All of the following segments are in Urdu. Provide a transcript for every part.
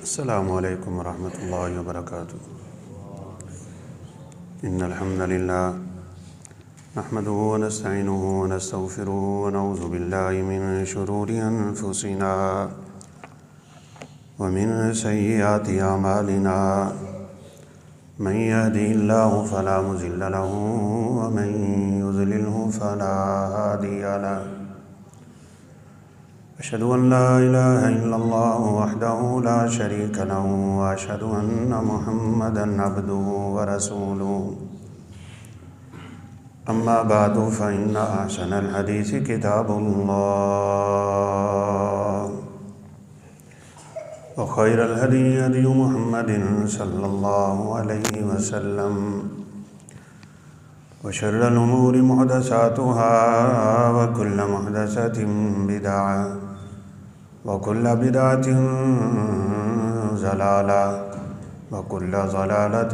السلام علیکم ورحمۃ اللہ وبرکاتہ۔ ان الحمد للہ نحمده ونستعینه ونستغفره ونعوذ باللہ من شرور انفسنا ومن سیئات اعمالنا من يهده الله فلا مضل له ومن يضلله فلا هادي له۔ أشهد أن لا إله إلا الله وحده لا شريك له وأشهد أن محمدًا عبده ورسوله، أما بعد فإن أحسن الحديث كتاب الله وخير الهدي هدي محمد صلى الله عليه وسلم وشر الأمور محدثاتها وكل محدثة بدعة وكل بدعة ضلالة وكل ضلالة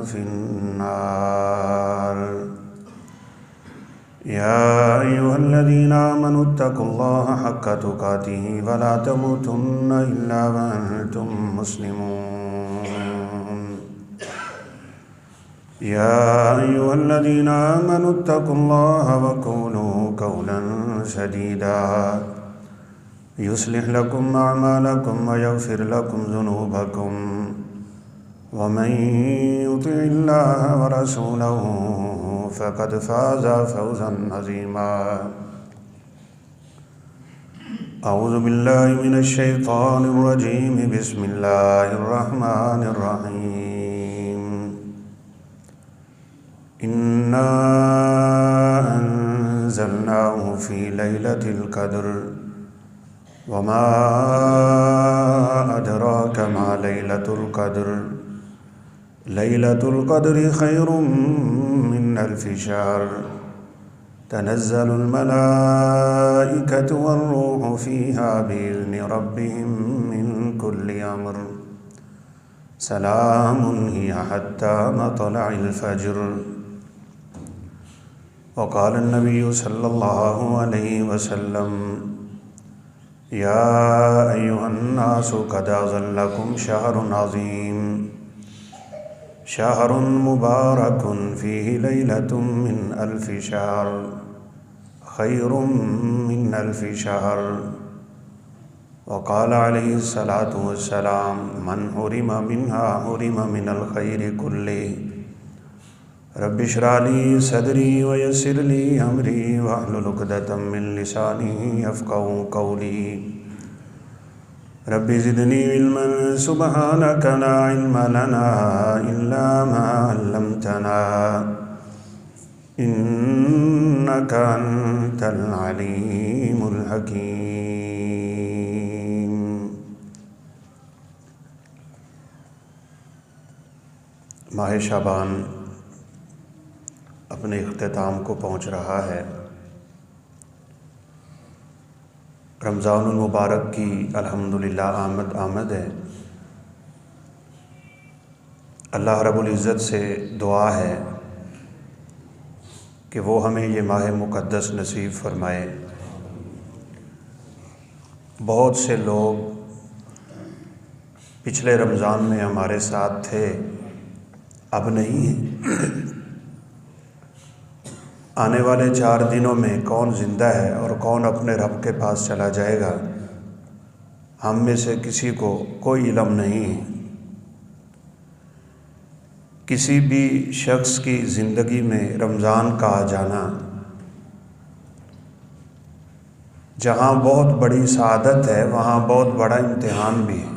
في النار۔ يا أيها الذين آمنوا اتقوا الله حق تقاته ولا تموتن إلا وأنتم مسلمون۔ يا أيها الذين آمنوا اتقوا الله وقولوا قولا سديدا يصلح لكم أعمالكم ويغفر لكم ذنوبكم ومن يطع الله ورسوله فقد فاز فوزا عظيما۔ أعوذ بالله من الشيطان الرجيم، بسم الله الرحمن الرحيم۔ إنا أنزلناه في ليلة القدر وما أدراك ما ليلة القدر، ليلة القدر خير من ألف شهر، تنزل الملائكة والروح فيها بإذن ربهم من كل أمر، سلام هي حتى مطلع الفجر۔ وقال النبي صلى الله عليه وسلم: يا أيها الناس قد أظلكم شهر عظيم، شهر مبارك فيه ليلة من ألف شهر، خير من ألف شهر۔ وقال عليه الصلاة والسلام: من حرم منها حرم من الخير كله۔ رب اشرح لي صدري ويسر لي أمري واحلل عقدة من لساني يفقهوا قولي۔ رب زدني علما سبحانك لا علم لنا إلا ما علمتنا إنك أنت العليم الحكيم۔ ماہ شعبان اپنے اختتام کو پہنچ رہا ہے۔ رمضان المبارک کی الحمدللہ آمد ہے۔ اللہ رب العزت سے دعا ہے کہ وہ ہمیں یہ ماہ مقدس نصیب فرمائے۔ بہت سے لوگ پچھلے رمضان میں ہمارے ساتھ تھے، اب نہیں ہیں۔ آنے والے 4 دنوں میں کون زندہ ہے اور کون اپنے رب کے پاس چلا جائے گا، ہم میں سے کسی کو کوئی علم نہیں ہے۔ کسی بھی شخص کی زندگی میں رمضان کا آ جانا جہاں بہت بڑی سعادت ہے، وہاں بہت بڑا امتحان بھی ہے۔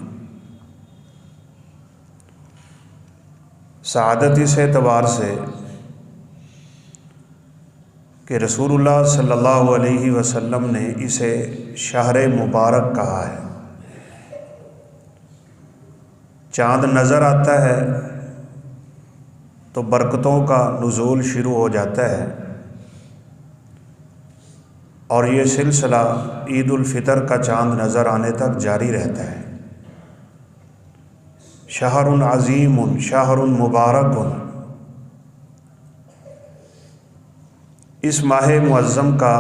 سعادت اس اعتبار سے کہ رسول اللہ صلی اللہ علیہ وسلم نے اسے شہر مبارک کہا ہے۔ چاند نظر آتا ہے تو برکتوں کا نزول شروع ہو جاتا ہے، اور یہ سلسلہ عید الفطر کا چاند نظر آنے تک جاری رہتا ہے۔ شہر عظیم، شہر مبارک۔ اس ماہ معظم کا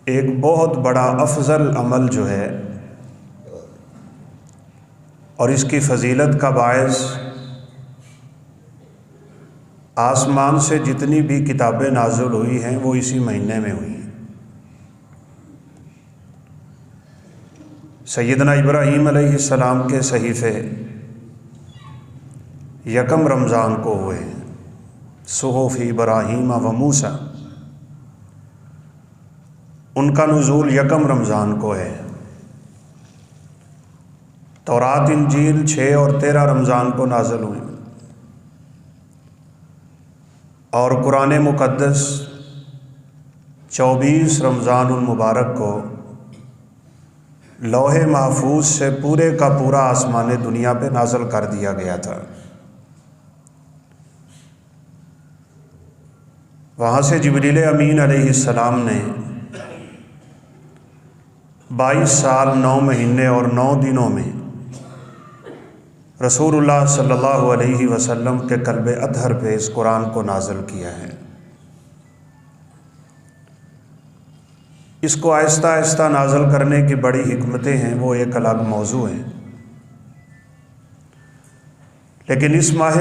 ایک بہت بڑا افضل عمل جو ہے اور اس کی فضیلت کا باعث آسمان سے جتنی بھی کتابیں نازل ہوئی ہیں وہ اسی مہینے میں ہوئی ہیں۔ سیدنا ابراہیم علیہ السلام کے صحیفے یکم رمضان کو ہوئے ہیں، صحف ابراہیم و موسیٰ، ان کا نزول یکم رمضان کو ہے۔ تورات انجیل 6 اور 13 رمضان کو نازل ہوئی، اور قرآن مقدس 24 رمضان المبارک کو لوح محفوظ سے پورے کا پورا آسمان دنیا پہ نازل کر دیا گیا تھا۔ وہاں سے جبریل امین علیہ السلام نے 22 سال 9 مہینے اور 9 دنوں میں رسول اللہ صلی اللہ علیہ وسلم کے قلب اطہر پہ اس قرآن کو نازل کیا ہے۔ اس کو آہستہ آہستہ نازل کرنے کی بڑی حکمتیں ہیں، وہ ایک الگ موضوع ہیں، لیکن اس ماہ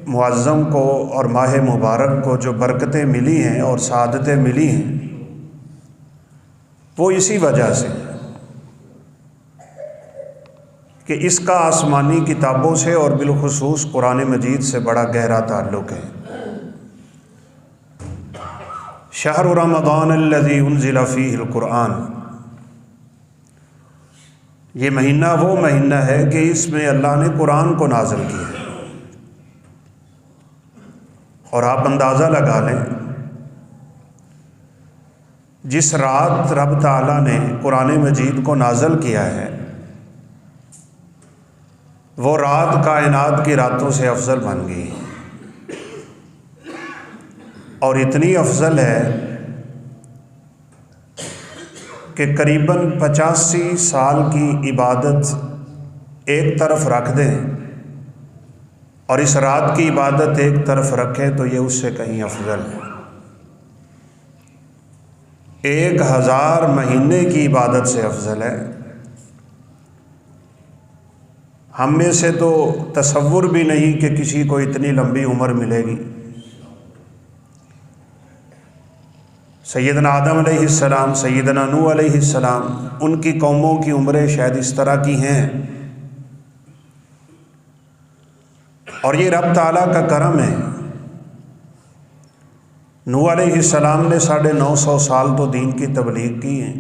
معظم کو اور ماہ مبارک کو جو برکتیں ملی ہیں اور سعادتیں ملی ہیں وہ اسی وجہ سے کہ اس کا آسمانی کتابوں سے اور بالخصوص قرآن مجید سے بڑا گہرا تعلق ہے۔ شہر رمضان الذی انزل فیہ القرآن، یہ مہینہ وہ مہینہ ہے کہ اس میں اللہ نے قرآن کو نازل کیا ہے، اور آپ اندازہ لگا لیں جس رات رب تعالیٰ نے قرآن مجید کو نازل کیا ہے وہ رات کائنات کی راتوں سے افضل بن گئی، اور اتنی افضل ہے کہ قریباً 85 سال کی عبادت ایک طرف رکھ دیں اور اس رات کی عبادت ایک طرف رکھیں تو یہ اس سے کہیں افضل ہے۔ 1000 مہینے کی عبادت سے افضل ہے۔ ہم میں سے تو تصور بھی نہیں کہ کسی کو اتنی لمبی عمر ملے گی۔ سیدنا آدم علیہ السلام، سیدنا نوح علیہ السلام، ان کی قوموں کی عمریں شاید اس طرح کی ہیں، اور یہ رب تعالیٰ کا کرم ہے۔ نوح علیہ السلام نے 950 سال تو دین کی تبلیغ کی ہے۔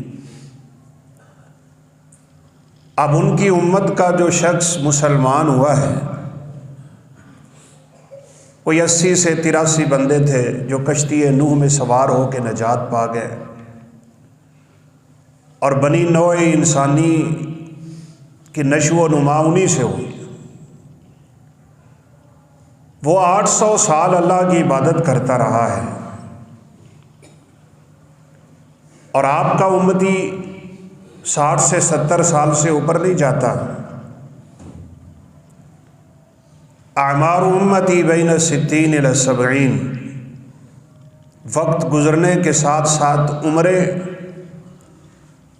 اب ان کی امت کا جو شخص مسلمان ہوا ہے وہ 80 سے 83 بندے تھے جو کشتی نوح میں سوار ہو کے نجات پا گئے، اور بنی نوع انسانی کی نشو و نما انہی سے ہوئی۔ وہ 800 سال اللہ کی عبادت کرتا رہا ہے، اور آپ کا امتی 60 سے 70 سال سے اوپر نہیں جاتا۔ اعمار امتی بین 60 الی 70، وقت گزرنے کے ساتھ ساتھ عمریں،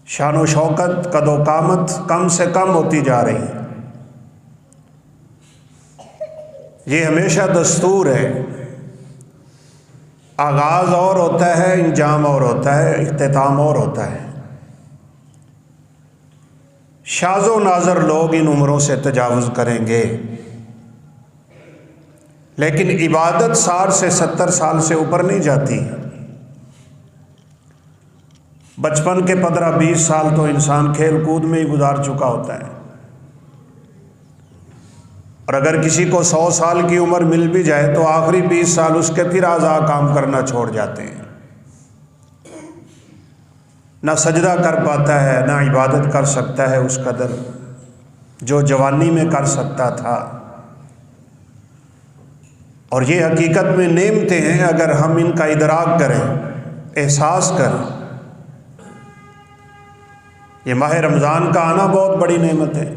شان و شوکت، قد و قامت کم سے کم ہوتی جا رہی ہیں۔ یہ ہمیشہ دستور ہے، آغاز اور ہوتا ہے، انجام اور ہوتا ہے، اختتام اور ہوتا ہے۔ شاذ و ناظر لوگ ان عمروں سے تجاوز کریں گے، لیکن عبادت 60 سے 70 سال سے اوپر نہیں جاتی۔ بچپن کے 15-20 سال تو انسان کھیل کود میں ہی گزار چکا ہوتا ہے، اور اگر کسی کو 100 سال کی عمر مل بھی جائے تو آخری 20 سال اس کے پھر اعضاء کام کرنا چھوڑ جاتے ہیں، نہ سجدہ کر پاتا ہے، نہ عبادت کر سکتا ہے اس قدر جو جوانی میں کر سکتا تھا۔ اور یہ حقیقت میں نعمتیں ہیں، اگر ہم ان کا ادراک کریں، احساس کریں۔ یہ ماہ رمضان کا آنا بہت بڑی نعمت ہے،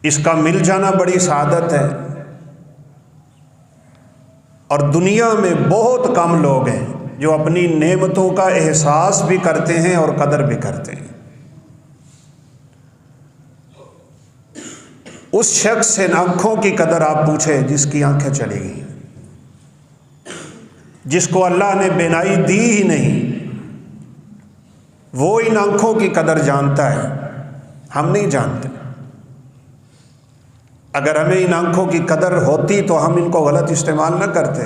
اس کا مل جانا بڑی سعادت ہے، اور دنیا میں بہت کم لوگ ہیں جو اپنی نعمتوں کا احساس بھی کرتے ہیں اور قدر بھی کرتے ہیں۔ اس شخص سے آنکھوں کی قدر آپ پوچھیں جس کی آنکھیں چلی گئی، جس کو اللہ نے بینائی دی ہی نہیں، وہ ان آنکھوں کی قدر جانتا ہے، ہم نہیں جانتے۔ اگر ہمیں ان آنکھوں کی قدر ہوتی تو ہم ان کو غلط استعمال نہ کرتے۔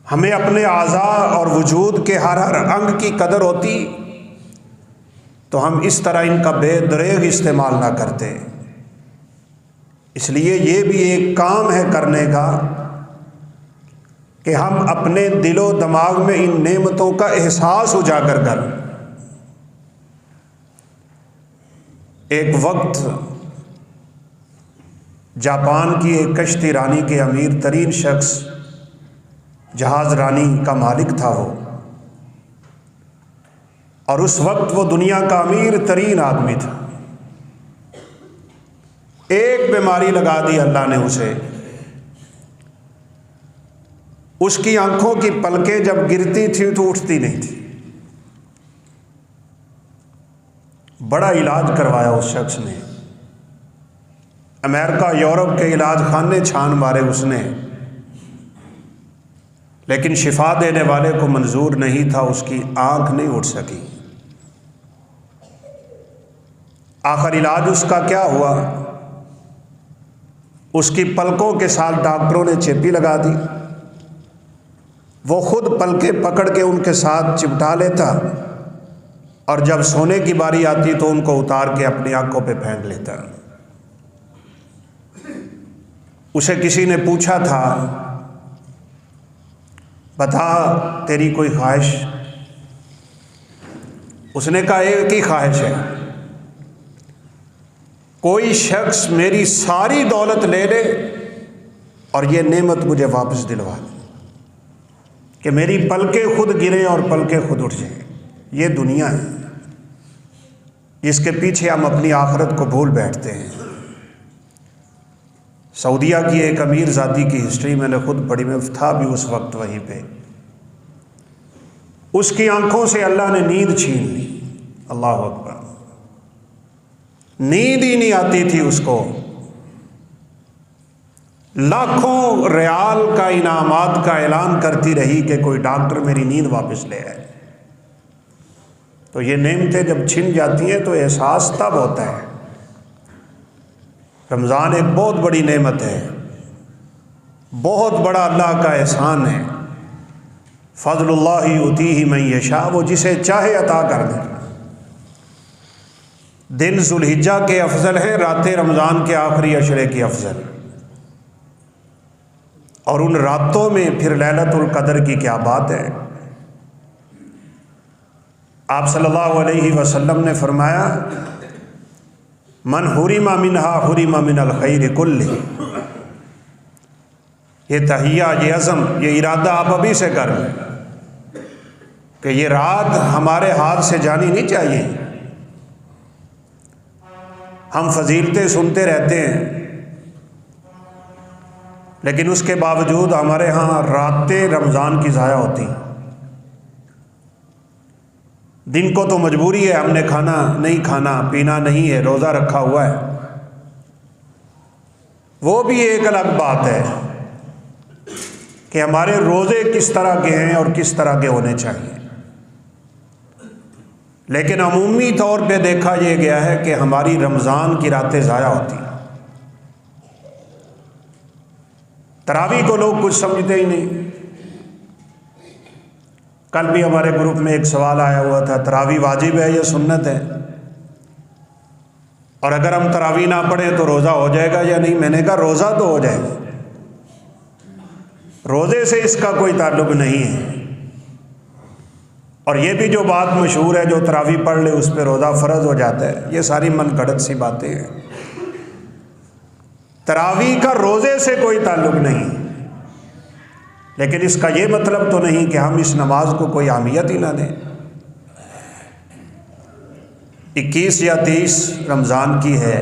ہمیں اپنے اعضاء اور وجود کے ہر انگ کی قدر ہوتی تو ہم اس طرح ان کا بے دریغ استعمال نہ کرتے۔ اس لیے یہ بھی ایک کام ہے کرنے کا کہ ہم اپنے دل و دماغ میں ان نعمتوں کا احساس اجاگر کریں۔ ایک وقت جاپان کی ایک کشتی رانی کے امیر ترین شخص، جہاز رانی کا مالک تھا وہ، اور اس وقت وہ دنیا کا امیر ترین آدمی تھا۔ ایک بیماری لگا دی اللہ نے اسے، اس کی آنکھوں کی پلکیں جب گرتی تھی تو اٹھتی نہیں تھی۔ بڑا علاج کروایا اس شخص نے، امریکہ یورپ کے علاج خانے چھان مارے اس نے، لیکن شفا دینے والے کو منظور نہیں تھا، اس کی آنکھ نہیں اٹھ سکی۔ آخر علاج اس کا کیا ہوا؟ اس کی پلکوں کے ساتھ ڈاکٹروں نے چیپی لگا دی، وہ خود پلکیں پکڑ کے ان کے ساتھ چپٹا لیتا، اور جب سونے کی باری آتی تو ان کو اتار کے اپنی آنکھوں پہ پھینک لیتا۔ اسے کسی نے پوچھا تھا، بتا تیری کوئی خواہش؟ اس نے کہا ایک ہی خواہش ہے، کوئی شخص میری ساری دولت لے لے اور یہ نعمت مجھے واپس دلوا دے، کہ میری پلکیں خود گریں اور پلکیں خود اٹھ جائیں۔ یہ دنیا ہے جس کے پیچھے ہم اپنی آخرت کو بھول بیٹھتے ہیں۔ سعودیہ کی ایک امیر ذاتی کی ہسٹری میں نے خود پڑھی، میں تھا بھی اس وقت وہیں پہ۔ اس کی آنکھوں سے اللہ نے نیند چھین لی، اللہ اکبر، نیند ہی نہیں آتی تھی اس کو۔ لاکھوں ریال کا انعامات کا اعلان کرتی رہی کہ کوئی ڈاکٹر میری نیند واپس لے آئے۔ تو یہ نعمتیں جب چھن جاتی ہیں تو احساس تب ہوتا ہے۔ رمضان ایک بہت بڑی نعمت ہے، بہت بڑا اللہ کا احسان ہے۔ فضل اللہ یؤتیہ من یشاء، وہ جسے چاہے عطا کر دے۔ دن ذوالحجہ کے افضل ہیں، راتیں رمضان کے آخری عشرے کی افضل، اور ان راتوں میں پھر لیلۃ القدر کی کیا بات ہے۔ آپ صلی اللہ علیہ وسلم نے فرمایا، من حرم منہا حرم من الخیر کلہ۔ یہ تہیہ، یہ عزم، یہ ارادہ آپ ابھی سے کر لیں کہ یہ رات ہمارے ہاتھ سے جانی نہیں چاہیے۔ ہم فضیلتیں سنتے رہتے ہیں، لیکن اس کے باوجود ہمارے ہاں راتیں رمضان کی ضائع ہوتی۔ دن کو تو مجبوری ہے، ہم نے کھانا نہیں، کھانا پینا نہیں ہے، روزہ رکھا ہوا ہے، وہ بھی ایک الگ بات ہے کہ ہمارے روزے کس طرح کے ہیں اور کس طرح کے ہونے چاہیے۔ لیکن عمومی طور پہ دیکھا یہ گیا ہے کہ ہماری رمضان کی راتیں ضائع ہوتی۔ تراویح کو لوگ کچھ سمجھتے ہی نہیں۔ کل بھی ہمارے گروپ میں ایک سوال آیا ہوا تھا، تراویح واجب ہے یا سنت ہے، اور اگر ہم تراویح نہ پڑھیں تو روزہ ہو جائے گا یا نہیں؟ میں نے کہا روزہ تو ہو جائے گا، روزے سے اس کا کوئی تعلق نہیں ہے۔ اور یہ بھی جو بات مشہور ہے، جو تراویح پڑھ لے اس پہ روزہ فرض ہو جاتا ہے، یہ ساری من گھڑت سی باتیں ہیں۔ تراویح کا روزے سے کوئی تعلق نہیں، لیکن اس کا یہ مطلب تو نہیں کہ ہم اس نماز کو کوئی اہمیت ہی نہ دیں۔ 21 یا 30 رمضان کی ہے،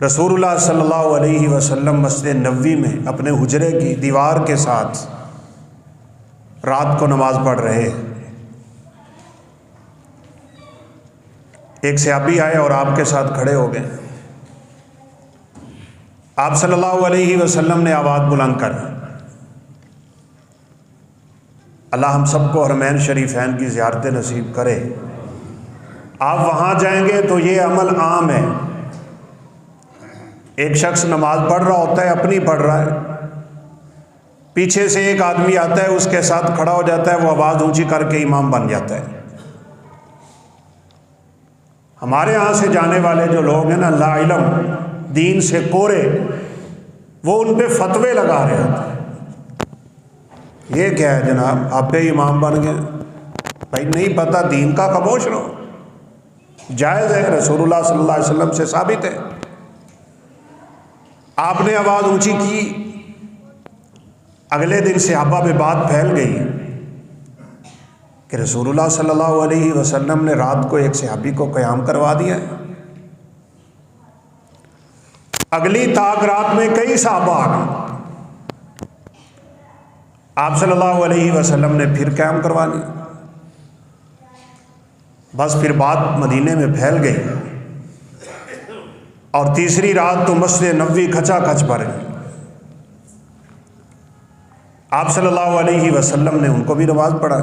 رسول اللہ صلی اللہ علیہ وسلم مسجد نبوی میں اپنے حجرے کی دیوار کے ساتھ رات کو نماز پڑھ رہے، ایک صحابی آئے اور آپ کے ساتھ کھڑے ہو گئے۔ آپ صلی اللہ علیہ وسلم نے آواز بلند کر، اللہ ہم سب کو حرمین شریفین کی زیارت نصیب کرے، آپ وہاں جائیں گے تو یہ عمل عام ہے، ایک شخص نماز پڑھ رہا ہوتا ہے، اپنی پڑھ رہا ہے، پیچھے سے ایک آدمی آتا ہے، اس کے ساتھ کھڑا ہو جاتا ہے، وہ آواز اونچی کر کے امام بن جاتا ہے۔ ہمارے ہاں سے جانے والے جو لوگ ہیں نا، لا علم، دین سے کورے، وہ ان پہ فتوے لگا رہے ہوتے ہیں، یہ کیا ہے جناب، آپ پہ امام بن گئے، بھائی نہیں پتہ دین کا، خاموش رہو، جائز ہے، رسول اللہ صلی اللہ علیہ وسلم سے ثابت ہے۔ آپ نے آواز اونچی کی، اگلے دن صحابہ پہ بات پھیل گئی کہ رسول اللہ صلی اللہ علیہ وسلم نے رات کو ایک صحابی کو قیام کروا دیا ہے۔ اگلی طاق رات میں کئی صحابہ آ گئے، آپ صلی اللہ علیہ وسلم نے پھر قیام کروا لیا، بس پھر بات مدینے میں پھیل گئی، اور تیسری رات تو مسجد نبوی کھچا کھچ بھر گئی۔ آپ صلی اللہ علیہ وسلم نے ان کو بھی نماز پڑھا۔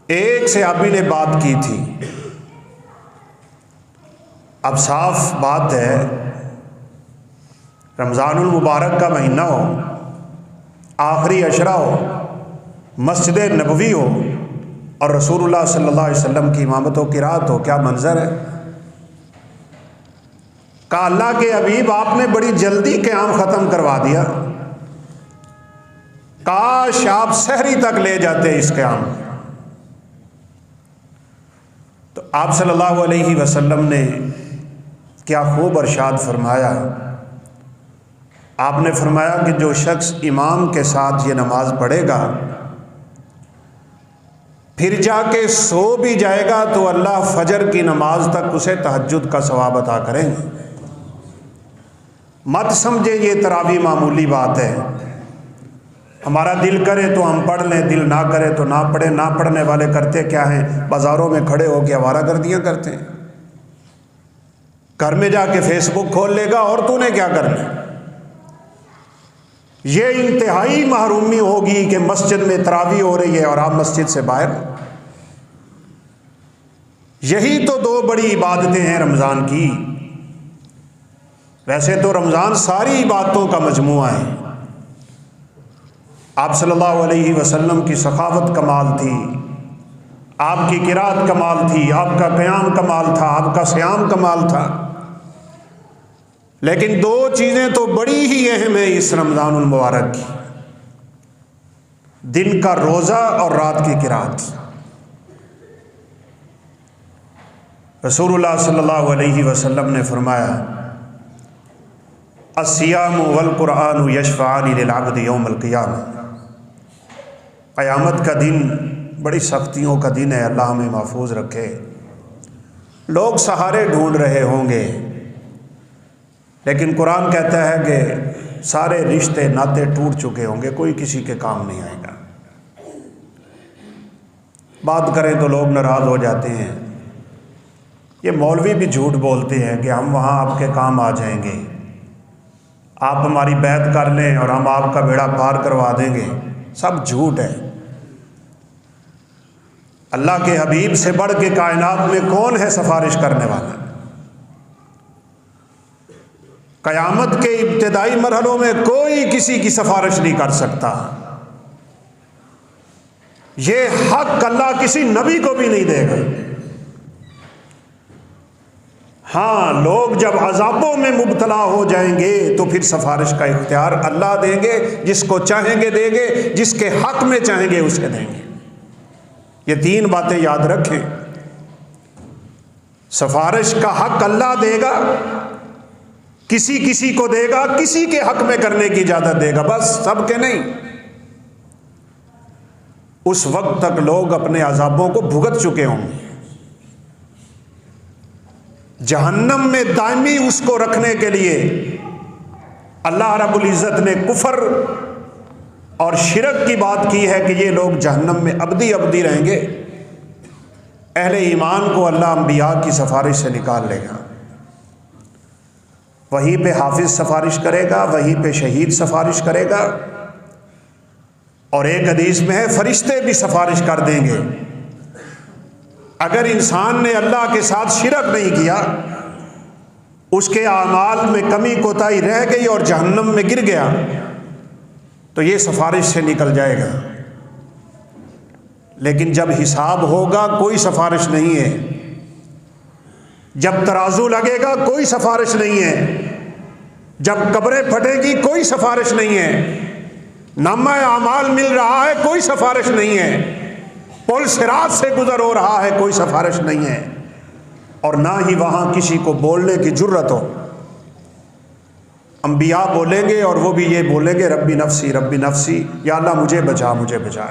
ایک صحابی نے بات کی تھی، اب صاف بات ہے، رمضان المبارک کا مہینہ ہو، آخری عشرہ ہو، مسجد نبوی ہو، اور رسول اللہ صلی اللہ علیہ وسلم کی امامت و قرات ہو، کیا منظر ہے۔ کہا اللہ کے حبیب آپ نے بڑی جلدی قیام ختم کروا دیا، کاش آپ سحری تک لے جاتے اس قیام کو۔ تو آپ صلی اللہ علیہ وسلم نے کیا خوب ارشاد فرمایا، آپ نے فرمایا کہ جو شخص امام کے ساتھ یہ نماز پڑھے گا، پھر جا کے سو بھی جائے گا تو اللہ فجر کی نماز تک اسے تہجد کا ثواب عطا کریں گے۔ مت سمجھے یہ تراویح معمولی بات ہے، ہمارا دل کرے تو ہم پڑھ لیں، دل نہ کرے تو نہ پڑھیں۔ نہ پڑھنے والے کرتے کیا ہیں، بازاروں میں کھڑے ہو کے آوارہ گردیاں کرتے ہیں، گھر میں جا کے فیس بک کھول لے گا، اور تو نے کیا کرنا۔ یہ انتہائی محرومی ہوگی کہ مسجد میں تراویح ہو رہی ہے اور آپ مسجد سے باہر۔ یہی تو دو بڑی عبادتیں ہیں رمضان کی۔ ویسے تو رمضان ساری عبادتوں کا مجموعہ ہے۔ آپ صلی اللہ علیہ وسلم کی سخاوت کمال تھی، آپ کی قرات کمال تھی، آپ کا قیام کمال تھا، آپ کا صیام کمال تھا، لیکن دو چیزیں تو بڑی ہی اہم ہیں اس رمضان المبارک کی، دن کا روزہ اور رات کی قرات۔ رسول اللہ صلی اللہ علیہ وسلم نے فرمایا، الصیام والقرآن یشفعان للعبد یوم القیامہ، قیامت کا دن بڑی سختیوں کا دن ہے، اللہ ہمیں محفوظ رکھے۔ لوگ سہارے ڈھونڈ رہے ہوں گے، لیکن قرآن کہتا ہے کہ سارے رشتے ناطے ٹوٹ چکے ہوں گے، کوئی کسی کے کام نہیں آئے گا۔ بات کریں تو لوگ ناراض ہو جاتے ہیں، یہ مولوی بھی جھوٹ بولتے ہیں کہ ہم وہاں آپ کے کام آ جائیں گے، آپ ہماری بیعت کر لیں اور ہم آپ کا بیڑا پار کروا دیں گے۔ سب جھوٹ ہے۔ اللہ کے حبیب سے بڑھ کے کائنات میں کون ہے سفارش کرنے والا؟ قیامت کے ابتدائی مرحلوں میں کوئی کسی کی سفارش نہیں کر سکتا، یہ حق اللہ کسی نبی کو بھی نہیں دے گا۔ ہاں، لوگ جب عذابوں میں مبتلا ہو جائیں گے تو پھر سفارش کا اختیار اللہ دیں گے، جس کو چاہیں گے دیں گے، جس کے حق میں چاہیں گے اسے دیں گے۔ یہ تین باتیں یاد رکھیں، سفارش کا حق اللہ دے گا، کسی کو دے گا، کسی کے حق میں کرنے کی اجازت دے گا، بس سب کے نہیں۔ اس وقت تک لوگ اپنے عذابوں کو بھگت چکے ہوں گے۔ جہنم میں دائمی اس کو رکھنے کے لیے اللہ رب العزت نے کفر اور شرک کی بات کی ہے کہ یہ لوگ جہنم میں ابدی ابدی رہیں گے۔ اہل ایمان کو اللہ انبیاء کی سفارش سے نکال لے گا، وہیں پہ حافظ سفارش کرے گا، وہیں پہ شہید سفارش کرے گا، اور ایک حدیث میں ہے فرشتے بھی سفارش کر دیں گے۔ اگر انسان نے اللہ کے ساتھ شرک نہیں کیا، اس کے اعمال میں کمی کوتاہی رہ گئی اور جہنم میں گر گیا، تو یہ سفارش سے نکل جائے گا۔ لیکن جب حساب ہوگا کوئی سفارش نہیں ہے، جب ترازو لگے گا کوئی سفارش نہیں ہے، جب قبریں پھٹے گی کوئی سفارش نہیں ہے، نامہ اعمال مل رہا ہے کوئی سفارش نہیں ہے، پل صراط سے گزر ہو رہا ہے کوئی سفارش نہیں ہے، اور نہ ہی وہاں کسی کو بولنے کی جرت ہو۔ انبیاء بولیں گے اور وہ بھی یہ بولیں گے ربی نفسی، یا اللہ مجھے بچا مجھے بچا۔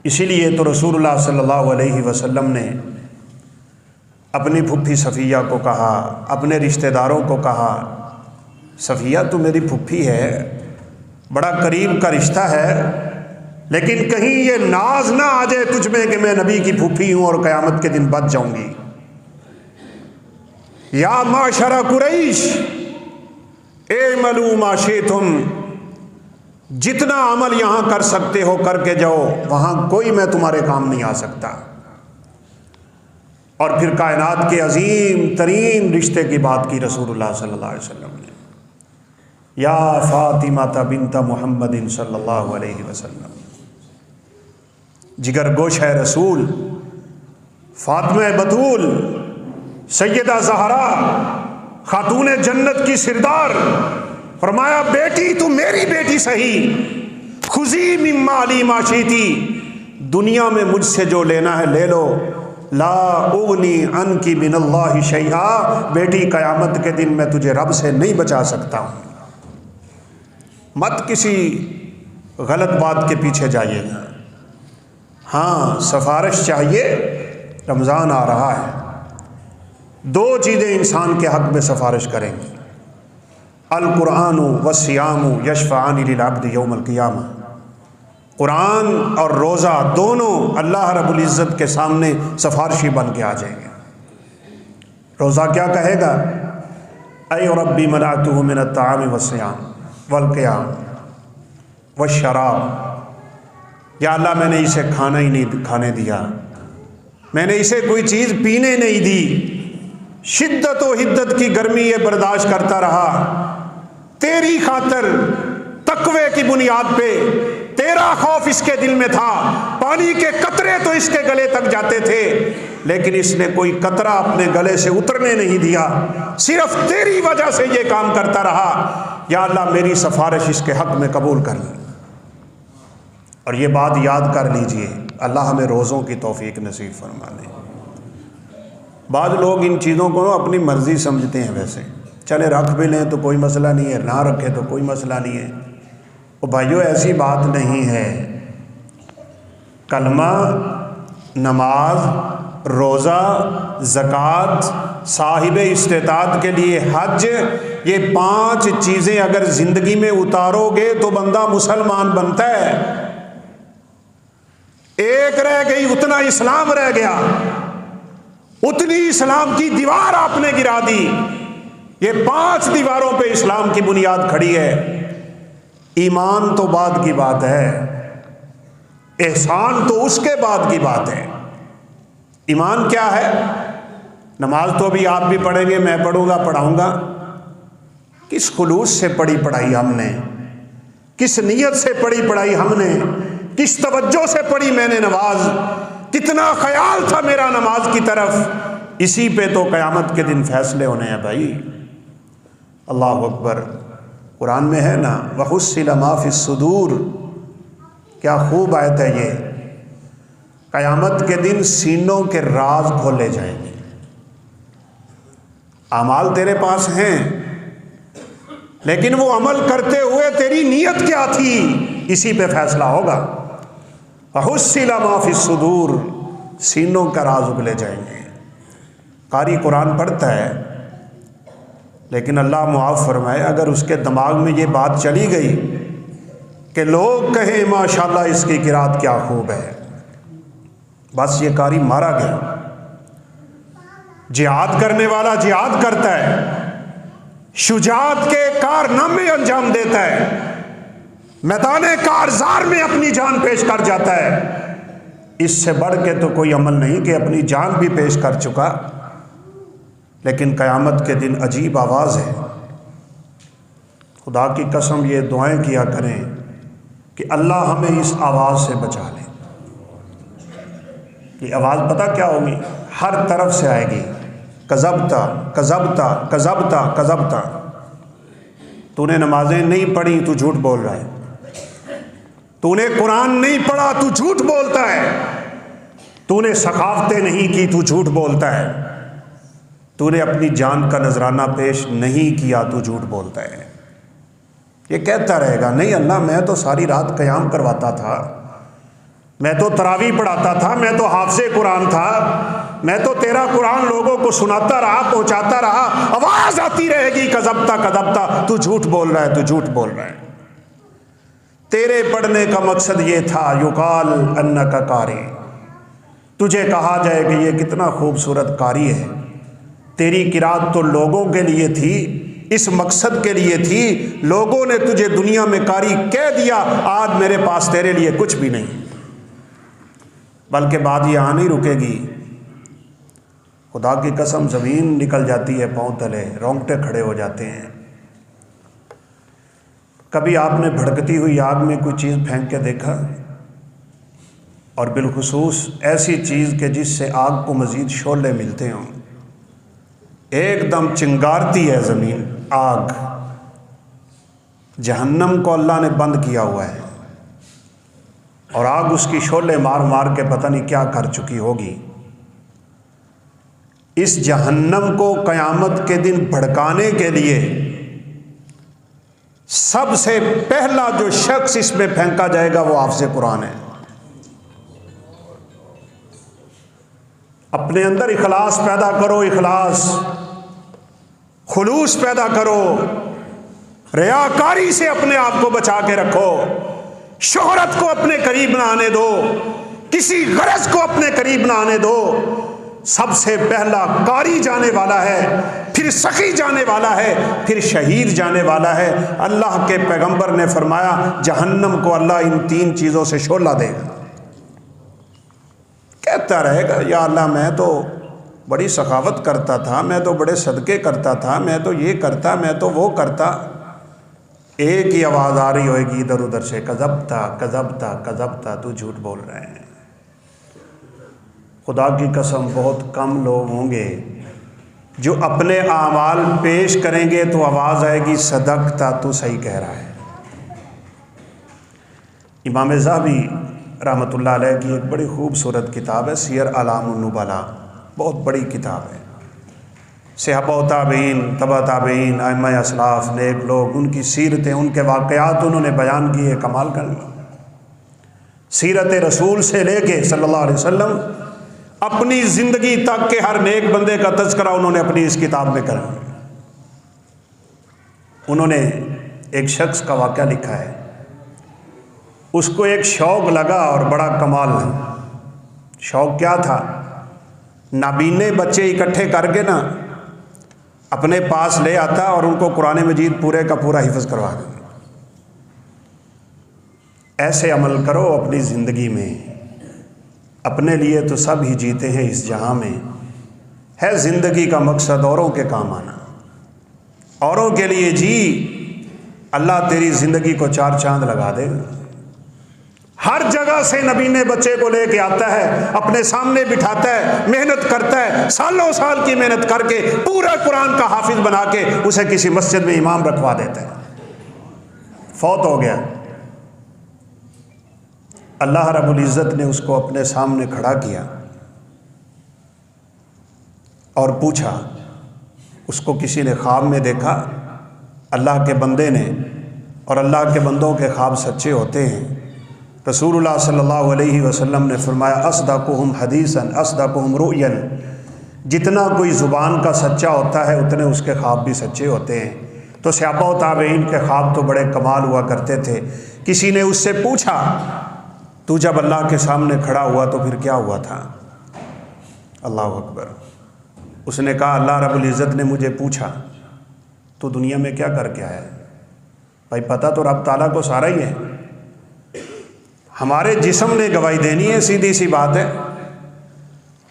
اسی لیے تو رسول اللہ صلی اللہ علیہ وسلم نے اپنی پھپھی صفیہ کو کہا، اپنے رشتہ داروں کو کہا، صفیہ تو میری پھپھی ہے، بڑا قریب کا رشتہ ہے، لیکن کہیں یہ ناز نہ آ جائے تجھ میں کہ میں نبی کی پھوپھی ہوں اور قیامت کے دن بچ جاؤں گی۔ یا معشر قریش اعملوا ما شئتم، جتنا عمل یہاں کر سکتے ہو کر کے جاؤ، وہاں کوئی میں تمہارے کام نہیں آ سکتا۔ اور پھر کائنات کے عظیم ترین رشتے کی بات کی رسول اللہ صلی اللہ علیہ وسلم نے، یا فاطمہ بنت محمد صلی اللہ علیہ وسلم، جگر گوش ہے رسول، فاطمہ بطول، سیدہ زہرا، خاتون جنت کی سردار، فرمایا بیٹی تو میری بیٹی صحیح، خذی من مالی ما شئتی، دنیا میں مجھ سے جو لینا ہے لے لو، لا اغنی عنکی من اللہ شیئا، بیٹی قیامت کے دن میں تجھے رب سے نہیں بچا سکتا ہوں۔ مت کسی غلط بات کے پیچھے جائیے گا۔ ہاں سفارش چاہیے، رمضان آ رہا ہے، دو چیزیں انسان کے حق میں سفارش کریں گی، القرآن والصیام یشفعان للعبد یوم القیامہ، قرآن اور روزہ دونوں اللہ رب العزت کے سامنے سفارشی بن کے آ جائیں گے۔ روزہ کیا کہے گا؟ اے ربی منعتہ من الطعام والصیام والقیام والشراب، یا اللہ میں نے اسے کھانا ہی نہیں کھانے دیا، میں نے اسے کوئی چیز پینے نہیں دی، شدت و حدت کی گرمی یہ برداشت کرتا رہا، تیری خاطر تقوی کی بنیاد پہ، تیرا خوف اس کے دل میں تھا، پانی کے قطرے تو اس کے گلے تک جاتے تھے، لیکن اس نے کوئی قطرہ اپنے گلے سے اترنے نہیں دیا، صرف تیری وجہ سے یہ کام کرتا رہا، یا اللہ میری سفارش اس کے حق میں قبول کر لی۔ اور یہ بات یاد کر لیجئے، اللہ ہمیں روزوں کی توفیق نصیب فرما دے۔ بعض لوگ ان چیزوں کو اپنی مرضی سمجھتے ہیں، ویسے چلے رکھ بھی لیں تو کوئی مسئلہ نہیں ہے، نہ رکھے تو کوئی مسئلہ نہیں ہے۔ اور بھائیو ایسی بات نہیں ہے، کلمہ، نماز، روزہ، زکوٰۃ، صاحب استطاعت کے لیے حج، یہ 5 چیزیں اگر زندگی میں اتارو گے تو بندہ مسلمان بنتا ہے۔ ایک رہ گئی، اتنا اسلام رہ گیا، اتنی اسلام کی دیوار آپ نے گرا دی۔ یہ 5 دیواروں پہ اسلام کی بنیاد کھڑی ہے۔ ایمان تو بعد کی بات ہے، احسان تو اس کے بعد کی بات ہے۔ ایمان کیا ہے؟ نماز تو ابھی آپ بھی پڑھیں گے، میں پڑھوں گا، پڑھاؤں گا۔ کس خلوص سے پڑھی پڑھائی ہم نے، کس نیت سے پڑھی پڑھائی ہم نے، کس توجہ سے پڑھی میں نے نماز، کتنا خیال تھا میرا نماز کی طرف، اسی پہ تو قیامت کے دن فیصلے ہونے ہیں بھائی۔ اللہ اکبر، قرآن میں ہے نا وَحُصِّلَ مَا فِي الصُّدُورِ، کیا خوب آیت ہے یہ۔ قیامت کے دن سینوں کے راز کھولے جائیں گے۔ اعمال تیرے پاس ہیں، لیکن وہ عمل کرتے ہوئے تیری نیت کیا تھی، اسی پہ فیصلہ ہوگا۔ وَحُصِّلَ مَا فِي الصُّدُورِ، سینوں کا راز اگلے جائیں گے۔ قاری قرآن پڑھتا ہے لیکن اللہ معاف فرمائے اگر اس کے دماغ میں یہ بات چلی گئی کہ لوگ کہیں ماشاءاللہ اس کی قرات کیا خوب ہے، بس یہ قاری مارا گیا۔ جہاد کرنے والا جہاد کرتا ہے، شجاعت کے کارنامے انجام دیتا ہے، میدان کارزار میں اپنی جان پیش کر جاتا ہے، اس سے بڑھ کے تو کوئی عمل نہیں کہ اپنی جان بھی پیش کر چکا۔ لیکن قیامت کے دن عجیب آواز ہے، خدا کی قسم یہ دعائیں کیا کریں کہ اللہ ہمیں اس آواز سے بچا لے۔ یہ آواز پتہ کیا ہوگی؟ ہر طرف سے آئے گی، کذبتا کذبتا کذبتا کذبتا، تو نے نمازیں نہیں پڑھی تو جھوٹ بول رہا ہے، تو نے قرآن نہیں پڑھا تو جھوٹ بولتا ہے، تو نے ثقافتیں نہیں کی تو جھوٹ بولتا ہے، تو نے اپنی جان کا نذرانہ پیش نہیں کیا تو جھوٹ بولتا ہے۔ یہ کہتا رہے گا نہیں اللہ میں تو ساری رات قیام کرواتا تھا، میں تو تراویح پڑھاتا تھا، میں تو حافظ قرآن تھا، میں تو تیرا قرآن لوگوں کو سناتا رہا، پہنچاتا رہا، آواز آتی رہے گی کذبتا کذبتا، تو جھوٹ بول رہا ہے، تو جھوٹ بول رہا ہے۔ تیرے پڑھنے کا مقصد یہ تھا یقال انک قاری، تجھے کہا جائے کہ یہ کتنا خوبصورت قاری ہے، تیری قرات تو لوگوں کے لیے تھی، اس مقصد کے لیے تھی، لوگوں نے تجھے دنیا میں قاری کہہ دیا، آج میرے پاس تیرے لیے کچھ بھی نہیں۔ بلکہ بات یہاں نہیں رکے گی، خدا کی قسم زمین نکل جاتی ہے پاؤں تلے، رونگٹے کھڑے ہو جاتے ہیں۔ کبھی آپ نے بھڑکتی ہوئی آگ میں کوئی چیز پھینک کے دیکھا؟ اور بالخصوص ایسی چیز کہ جس سے آگ کو مزید شعلے ملتے ہوں، ایک دم چنگارتی ہے زمین آگ، جہنم کو اللہ نے بند کیا ہوا ہے اور آگ اس کی شعلے مار مار کے پتہ نہیں کیا کر چکی ہوگی۔ اس جہنم کو قیامت کے دن بھڑکانے کے لیے سب سے پہلا جو شخص اس میں پھینکا جائے گا وہ حافظ قرآن ہے۔ اپنے اندر اخلاص پیدا کرو، اخلاص، خلوص پیدا کرو، ریاکاری سے اپنے آپ کو بچا کے رکھو، شہرت کو اپنے قریب نہ آنے دو، کسی غرض کو اپنے قریب نہ آنے دو۔ سب سے پہلا قاری جانے والا ہے، پھر سخی جانے والا ہے، پھر شہید جانے والا ہے۔ اللہ کے پیغمبر نے فرمایا جہنم کو اللہ ان تین چیزوں سے شعلہ دے گا۔ کہتا رہے گا یا اللہ میں تو بڑی سخاوت کرتا تھا، میں تو بڑے صدقے کرتا تھا، میں تو یہ کرتا، میں تو وہ کرتا۔ ایک ہی آواز آ رہی ہوئے گی ادھر ادھر سے، کذبتا کذبتا کذبتا، تو جھوٹ بول رہے ہیں۔ خدا کی قسم بہت کم لوگ ہوں گے جو اپنے اعمال پیش کریں گے تو آواز آئے گی صدقتا، تو صحیح کہہ رہا ہے۔ امام ذہبی رحمۃ اللہ علیہ کی ایک بڑی خوبصورت کتاب ہے سیر اعلام النبلاء، بہت بڑی کتاب ہے۔ صحابہ و تابعین، تبع تابعین، ائمہ اسلاف، نیک لوگ، ان کی سیرتیں، ان کے واقعات انہوں نے بیان کیے، کمال کر لیا۔ سیرت رسول سے لے کے صلی اللہ علیہ وسلم اپنی زندگی تک کے ہر نیک بندے کا تذکرہ انہوں نے اپنی اس کتاب میں کرا۔ انہوں نے ایک شخص کا واقعہ لکھا ہے، اس کو ایک شوق لگا اور بڑا کمال ہے۔ شوق کیا تھا؟ نابینے بچے اکٹھے کر کے نا اپنے پاس لے آتا اور ان کو قرآن مجید پورے کا پورا حفظ کروا دے۔ ایسے عمل کرو اپنی زندگی میں، اپنے لیے تو سب ہی جیتے ہیں اس جہاں میں، ہے زندگی کا مقصد اوروں کے کام آنا، اوروں کے لیے جی، اللہ تیری زندگی کو چار چاند لگا دے گا۔ ہر جگہ سے نبی نے بچے کو لے کے آتا ہے، اپنے سامنے بٹھاتا ہے، محنت کرتا ہے، سالوں سال کی محنت کر کے پورا قرآن کا حافظ بنا کے اسے کسی مسجد میں امام رکھوا دیتا ہے۔ فوت ہو گیا، اللہ رب العزت نے اس کو اپنے سامنے کھڑا کیا اور پوچھا، اس کو کسی نے خواب میں دیکھا، اللہ کے بندے نے، اور اللہ کے بندوں کے خواب سچے ہوتے ہیں۔ رسول اللہ صلی اللہ علیہ وسلم نے فرمایا اصدقہم حدیثا اصدقہم رؤیا، جتنا کوئی زبان کا سچا ہوتا ہے اتنے اس کے خواب بھی سچے ہوتے ہیں۔ تو صحابہ و تابعین کے خواب تو بڑے کمال ہوا کرتے تھے۔ کسی نے اس سے پوچھا تو جب اللہ کے سامنے کھڑا ہوا تو پھر کیا ہوا تھا؟ اللہ اکبر۔ اس نے کہا اللہ رب العزت نے مجھے پوچھا تو دنیا میں کیا کر کے آیا ہے؟ بھائی پتہ تو رب تعالیٰ کو سارا ہی ہے، ہمارے جسم نے گواہی دینی ہے، سیدھی سی بات ہے۔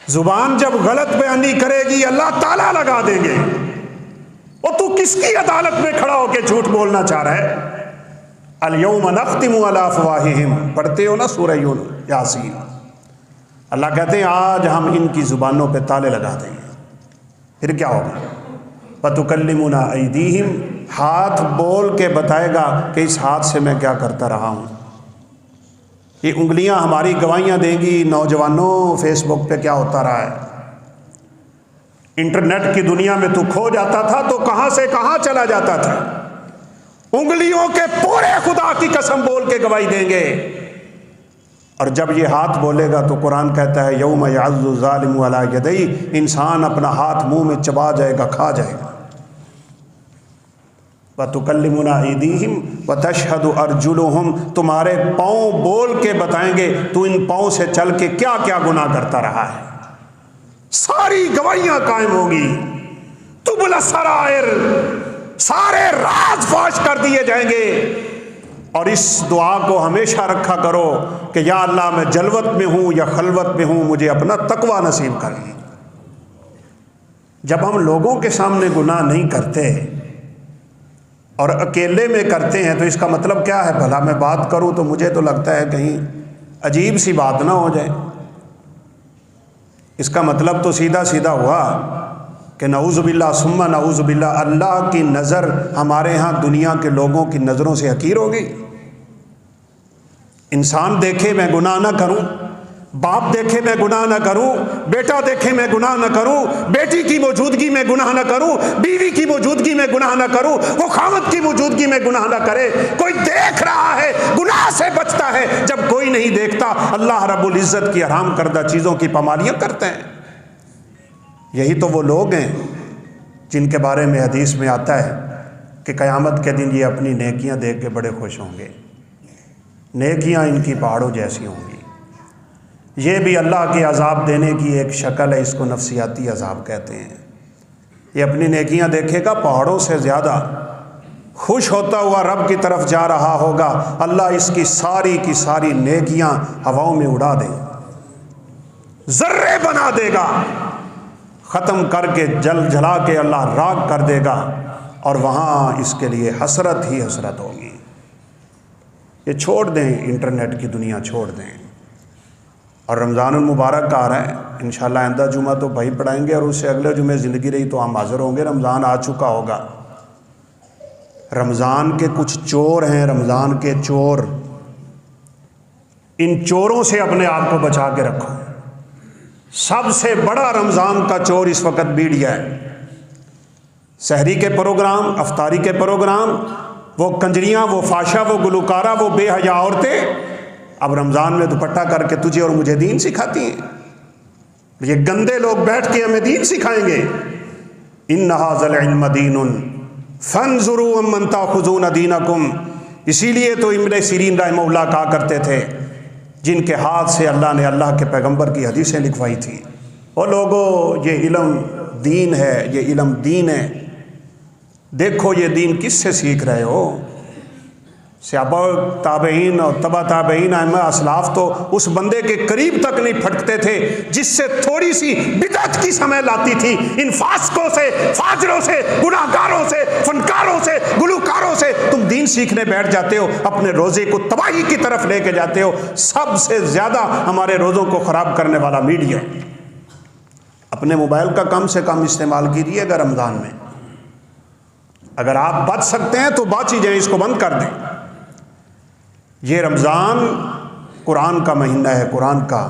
زبان جب غلط بیانی کرے گی اللہ تعالیٰ لگا دیں گے۔ اور تو کس کی عدالت میں کھڑا ہو کے جھوٹ بولنا چاہ رہا ہے؟ الیوم نختم علی افواہہم، پڑھتے ہو نا سورہ یاسین؟ اللہ کہتے ہیں آج ہم ان کی زبانوں پہ تالے لگا دیں گے۔ پھر کیا ہوگا؟ وتکلمنا ایدیہم، ہاتھ بول کے بتائے گا کہ اس ہاتھ سے میں کیا کرتا رہا ہوں۔ یہ انگلیاں ہماری گواہیاں دیں گی نوجوانوں فیس بک پہ کیا ہوتا رہا ہے۔ انٹرنیٹ کی دنیا میں تو کھو جاتا تھا تو کہاں سے کہاں چلا جاتا تھا۔ انگلیوں کے پورے خدا کی قسم بول کے گواہی دیں گے۔ اور جب یہ ہاتھ بولے گا تو قرآن کہتا ہے یوم یعض الظالم علی یدیہ، انسان اپنا ہاتھ منہ میں چبا جائے گا، کھا جائے گا۔ وَتُكَلِّمُنَا أَيْدِيهِمْ وَتَشْهَدُ أَرْجُلُهُمْ، تمہارے پاؤں بول کے بتائیں گے تو ان پاؤں سے چل کے کیا کیا گناہ کرتا رہا ہے۔ ساری گواہیاں قائم ہوگی، تُبْلَى السَّرَائِرُ، سارے راز فاش کر دیے جائیں گے۔ اور اس دعا کو ہمیشہ رکھا کرو کہ یا اللہ میں جلوت میں ہوں یا خلوت میں ہوں، مجھے اپنا تقوی نصیب کر لی۔ جب ہم لوگوں کے سامنے گناہ نہیں کرتے اور اکیلے میں کرتے ہیں تو اس کا مطلب کیا ہے؟ بھلا میں بات کروں تو مجھے تو لگتا ہے کہیں عجیب سی بات نہ ہو جائے۔ اس کا مطلب تو سیدھا سیدھا ہوا کہ نعوذ باللہ ثم نعوذ باللہ، اللہ کی نظر ہمارے ہاں دنیا کے لوگوں کی نظروں سے حقیر ہو گئی۔ انسان دیکھے میں گناہ نہ کروں، باپ دیکھے میں گناہ نہ کروں، بیٹا دیکھے میں گناہ نہ کروں، بیٹی کی موجودگی میں گناہ نہ کروں، بیوی کی موجودگی میں گناہ نہ کروں، وہ خاوند کی موجودگی میں گناہ نہ کرے۔ کوئی دیکھ رہا ہے گناہ سے بچتا ہے، جب کوئی نہیں دیکھتا اللہ رب العزت کی حرام کردہ چیزوں کی پامالیاں کرتے ہیں۔ یہی تو وہ لوگ ہیں جن کے بارے میں حدیث میں آتا ہے کہ قیامت کے دن یہ اپنی نیکیاں دیکھ کے بڑے خوش ہوں گے، نیکیاں ان کی پہاڑوں جیسی ہوں گی۔ یہ بھی اللہ کے عذاب دینے کی ایک شکل ہے، اس کو نفسیاتی عذاب کہتے ہیں۔ یہ اپنی نیکیاں دیکھے گا پہاڑوں سے زیادہ خوش ہوتا ہوا رب کی طرف جا رہا ہوگا، اللہ اس کی ساری نیکیاں ہواؤں میں اڑا دے، ذرے بنا دے گا، ختم کر کے جلا کے اللہ راکھ کر دے گا، اور وہاں اس کے لیے حسرت ہی حسرت ہوگی۔ یہ چھوڑ دیں، انٹرنیٹ کی دنیا چھوڑ دیں۔ اور رمضان المبارک کا آ رہا ہے، انشاءاللہ آئندہ جمعہ تو بھائی پڑھائیں گے، اور اس سے اگلے جمعے زندگی رہی تو ہم حاضر ہوں گے۔ رمضان آ چکا ہوگا۔ رمضان کے کچھ چور ہیں، رمضان کے چور، ان چوروں سے اپنے آپ کو بچا کے رکھو۔ سب سے بڑا رمضان کا چور اس وقت میڈیا ہے۔ سحری کے پروگرام، افطاری کے پروگرام، وہ کنجریاں، وہ فاشا، وہ گلوکارہ، وہ بے حیا عورتیں اب رمضان میں دوپٹہ کر کے تجھے اور مجھے دین سکھاتی ہیں۔ یہ گندے لوگ بیٹھ کے ہمیں دین سکھائیں گے۔ ان ھذا العلم دین فانظروا ممن تاخذون دینکم۔ اسی لیے تو ابن سیرین رحمہ اللہ کہا کرتے تھے، جن کے ہاتھ سے اللہ نے اللہ کے پیغمبر کی حدیثیں لکھوائی تھی، وہ لوگوں یہ علم دین ہے، یہ علم دین ہے، دیکھو یہ دین کس سے سیکھ رہے ہو۔ صحابہ تابعین اور تبع تابعین ائمہ اسلاف تو اس بندے کے قریب تک نہیں پھٹکتے تھے جس سے تھوڑی سی بدعت کی سمیل آتی تھی۔ ان فاسقوں سے، فاجروں سے، گناہ گاروں سے، فنکاروں سے، گلوکاروں سے تم دین سیکھنے بیٹھ جاتے ہو، اپنے روزے کو تباہی کی طرف لے کے جاتے ہو۔ سب سے زیادہ ہمارے روزوں کو خراب کرنے والا میڈیا ہے۔ اپنے موبائل کا کم سے کم استعمال کیجیے گا رمضان میں۔ اگر آپ بچ سکتے ہیں تو بچ ہی جائیں، اس کو بند کر دیں۔ یہ رمضان قرآن کا مہینہ ہے، قرآن کا۔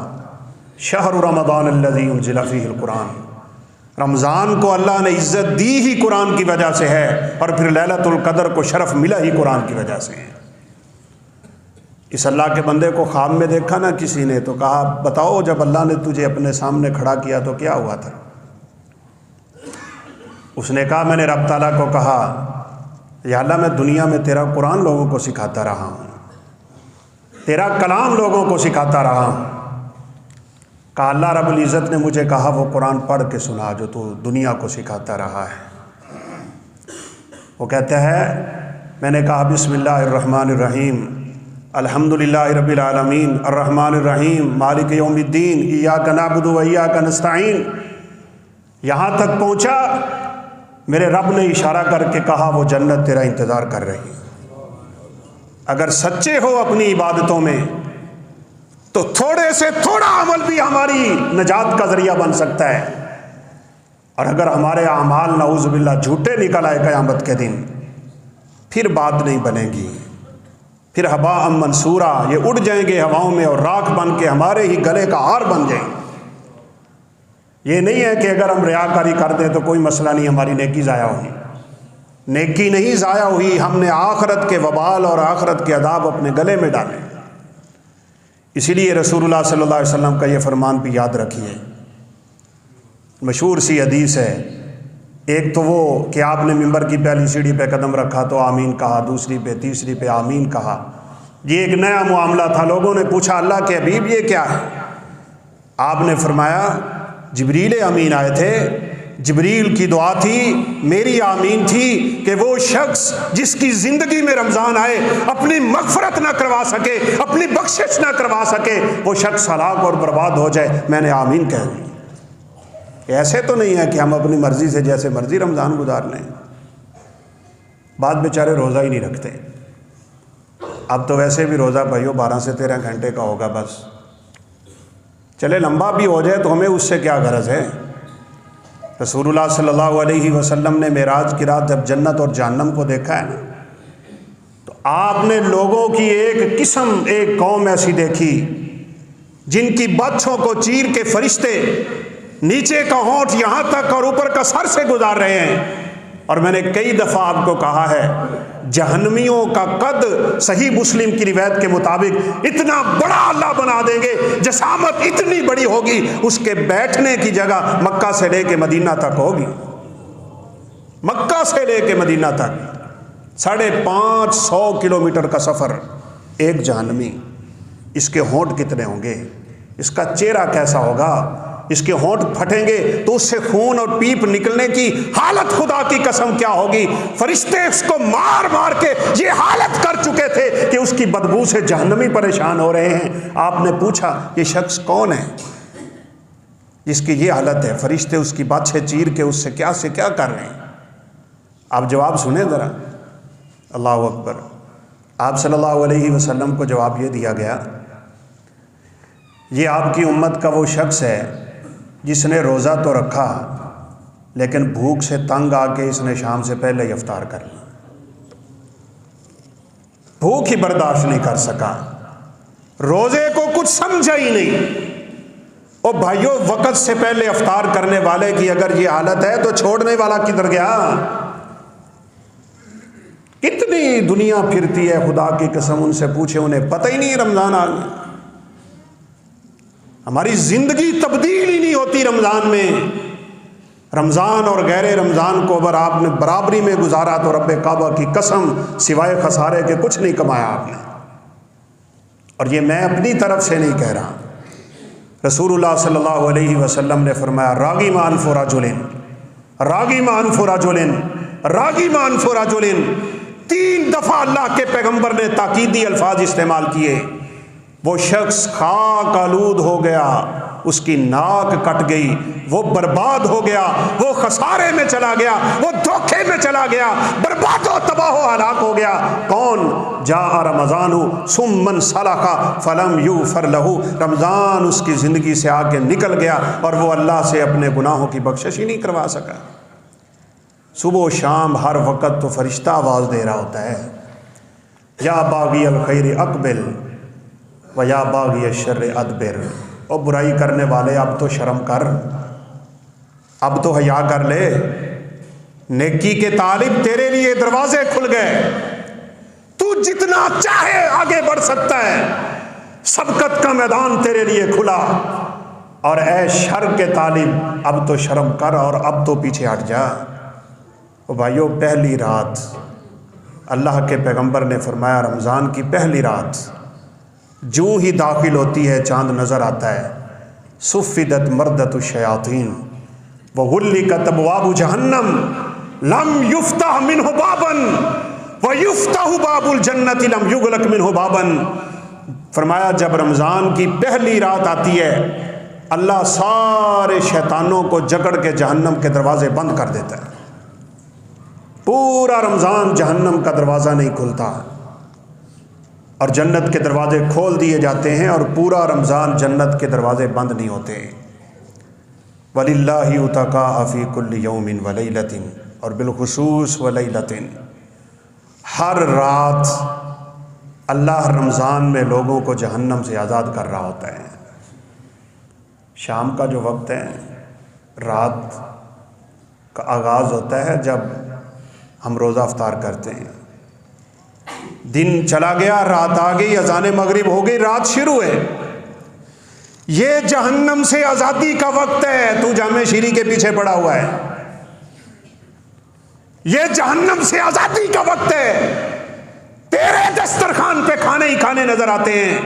شہر رمضان الذی انزل فیہ القرآن، رمضان کو اللہ نے عزت دی ہی قرآن کی وجہ سے ہے، اور پھر لیلۃ القدر کو شرف ملا ہی قرآن کی وجہ سے ہے۔ اس اللہ کے بندے کو خواب میں دیکھا نا کسی نے، تو کہا بتاؤ جب اللہ نے تجھے اپنے سامنے کھڑا کیا تو کیا ہوا تھا؟ اس نے کہا میں نے رب تعالیٰ کو کہا یا اللہ میں دنیا میں تیرا قرآن لوگوں کو سکھاتا رہا ہوں، تیرا کلام لوگوں کو سکھاتا رہا ہوں۔ کہا اللہ رب العزت نے مجھے کہا وہ قرآن پڑھ کے سنا جو تو دنیا کو سکھاتا رہا ہے۔ وہ کہتا ہے میں نے کہا بسم اللہ الرحمن الرحیم الحمدللہ رب العالمین الرحمن الرحیم مالک یوم الدین ایاک نعبد و ایاک نستعین، یہاں تک پہنچا میرے رب نے اشارہ کر کے کہا وہ جنت تیرا انتظار کر رہی ہے۔ اگر سچے ہو اپنی عبادتوں میں تو تھوڑے سے تھوڑا عمل بھی ہماری نجات کا ذریعہ بن سکتا ہے، اور اگر ہمارے اعمال نعوذ باللہ جھوٹے نکل آئے قیامت کے دن پھر بات نہیں بنے گی، پھر ہباء منصورا، یہ اڑ جائیں گے ہواؤں میں اور راکھ بن کے ہمارے ہی گلے کا ہار بن جائیں گے۔ یہ نہیں ہے کہ اگر ہم ریاکاری کر دیں تو کوئی مسئلہ نہیں، ہماری نیکی ضائع ہوئی، نیکی نہیں ضائع ہوئی، ہم نے آخرت کے وبال اور آخرت کے عذاب اپنے گلے میں ڈالے۔ اسی لیے رسول اللہ صلی اللہ علیہ وسلم کا یہ فرمان بھی یاد رکھیے، مشہور سی حدیث ہے، ایک تو وہ کہ آپ نے ممبر کی پہلی سیڑھی پہ قدم رکھا تو آمین کہا، دوسری پہ تیسری پہ آمین کہا۔ یہ ایک نیا معاملہ تھا، لوگوں نے پوچھا اللہ کے حبیب یہ کیا ہے؟ آپ نے فرمایا جبریل امین آئے تھے، جبریل کی دعا تھی، میری آمین تھی کہ وہ شخص جس کی زندگی میں رمضان آئے اپنی مغفرت نہ کروا سکے، اپنی بخشش نہ کروا سکے، وہ شخص ہلاک اور برباد ہو جائے، میں نے آمین کہہ دی۔ ایسے تو نہیں ہے کہ ہم اپنی مرضی سے جیسے مرضی رمضان گزار لیں، بعد بیچارے روزہ ہی نہیں رکھتے۔ اب تو ویسے بھی روزہ بھائیو 12 سے 13 گھنٹے کا ہوگا، بس چلے لمبا بھی ہو جائے تو ہمیں اس سے کیا غرض ہے۔ رسول اللہ صلی اللہ علیہ وسلم نے معراج کی رات جب جنت اور جہنم کو دیکھا ہے نا، تو آپ نے لوگوں کی ایک قسم، ایک قوم ایسی دیکھی جن کی بچوں کو چیر کے فرشتے نیچے کا ہونٹ یہاں تک اور اوپر کا سر سے گزار رہے ہیں۔ اور میں نے کئی دفعہ آپ کو کہا ہے جہنمیوں کا قد صحیح مسلم کی روایت کے مطابق اتنا بڑا اللہ بنا دیں گے، جسامت اتنی بڑی ہوگی، اس کے بیٹھنے کی جگہ مکہ سے لے کے مدینہ تک ہوگی، مکہ سے لے کے مدینہ تک 550 کلومیٹر کا سفر۔ ایک جہنمی، اس کے ہونٹ کتنے ہوں گے، اس کا چہرہ کیسا ہوگا، اس کے ہونٹ پھٹیں گے تو اس سے خون اور پیپ نکلنے کی حالت خدا کی قسم کیا ہوگی۔ فرشتے اس کو مار مار کے یہ حالت کر چکے تھے کہ اس کی بدبو سے جہنمی پریشان ہو رہے ہیں۔ آپ نے پوچھا یہ شخص کون ہے جس کی یہ حالت ہے؟ فرشتے اس کی باتیں چیر کے اس سے کیا کر رہے ہیں؟ آپ جواب سنیں ذرا، اللہ اکبر۔ آپ صلی اللہ علیہ وسلم کو جواب یہ دیا گیا، یہ آپ کی امت کا وہ شخص ہے جس نے روزہ تو رکھا لیکن بھوک سے تنگ آ کے اس نے شام سے پہلے ہی افطار کر لی، بھوک ہی برداشت نہیں کر سکا، روزے کو کچھ سمجھا ہی نہیں۔ او بھائیو، وقت سے پہلے افطار کرنے والے کی اگر یہ حالت ہے تو چھوڑنے والا کدھر گیا؟ کتنی دنیا پھرتی ہے خدا کی قسم، ان سے پوچھے انہیں پتہ ہی نہیں رمضان آ گیا۔ ہماری زندگی تبدیل ہی نہیں ہوتی رمضان میں۔ رمضان اور غیر رمضان کو اگر آپ نے برابری میں گزارا تو رب کعبہ کی قسم سوائے خسارے کے کچھ نہیں کمایا آپ نے۔ اور یہ میں اپنی طرف سے نہیں کہہ رہا، رسول اللہ صلی اللہ علیہ وسلم نے فرمایا راغم انف رجل، راغم انف رجل، راغم انف رجل۔ 3 دفعہ اللہ کے پیغمبر نے تاکیدی الفاظ استعمال کیے۔ وہ شخص خاک آلود ہو گیا، اس کی ناک کٹ گئی، وہ برباد ہو گیا، وہ خسارے میں چلا گیا، وہ دھوکے میں چلا گیا، برباد و تباہ و ہلاک ہو گیا۔ کون؟ جاء رمضان ثم انسلخ فلم یغفر له، رمضان اس کی زندگی سے آ کے نکل گیا اور وہ اللہ سے اپنے گناہوں کی بخشش ہی نہیں کروا سکا۔ صبح و شام ہر وقت تو فرشتہ آواز دے رہا ہوتا ہے، یا باغی الخیر اقبل و یا باغی الشر ادبر۔ اور برائی کرنے والے اب تو شرم کر، اب تو حیا کر لے، نیکی کے طالب تیرے لیے دروازے کھل گئے، تو جتنا چاہے آگے بڑھ سکتا ہے، سبقت کا میدان تیرے لیے کھلا۔ اور اے شر کے طالب اب تو شرم کر اور اب تو پیچھے ہٹ جا۔ بھائیو پہلی رات اللہ کے پیغمبر نے فرمایا رمضان کی پہلی رات جو ہی داخل ہوتی ہے چاند نظر آتا ہے، صفدت مردت الشیاطین وغلقت ابواب جہنم لم یفتح منہ بابا ویفتح باب الجنت لم یغلق منہ بابا۔ فرمایا جب رمضان کی پہلی رات آتی ہے اللہ سارے شیطانوں کو جکڑ کے جہنم کے دروازے بند کر دیتا ہے، پورا رمضان جہنم کا دروازہ نہیں کھلتا اور جنت کے دروازے کھول دیے جاتے ہیں اور پورا رمضان جنت کے دروازے بند نہیں ہوتے۔ وَلِلَّهِ يُتَقَاءَ فِي كُلِّ يَوْمٍ وَلَيْلَةٍ، اور بالخصوص وَلَيْلَةٍ، ہر رات اللہ رمضان میں لوگوں کو جہنم سے آزاد کر رہا ہوتا ہے۔ شام کا جو وقت ہے رات کا آغاز ہوتا ہے جب ہم روزہ افطار کرتے ہیں، دن چلا گیا رات آ گئی، اذان مغرب ہو گئی، رات شروع ہے۔ یہ جہنم سے آزادی کا وقت ہے، تو جامع شیری کے پیچھے پڑا ہوا ہے۔ یہ جہنم سے آزادی کا وقت ہے، تیرے دسترخوان پہ کھانے ہی کھانے نظر آتے ہیں۔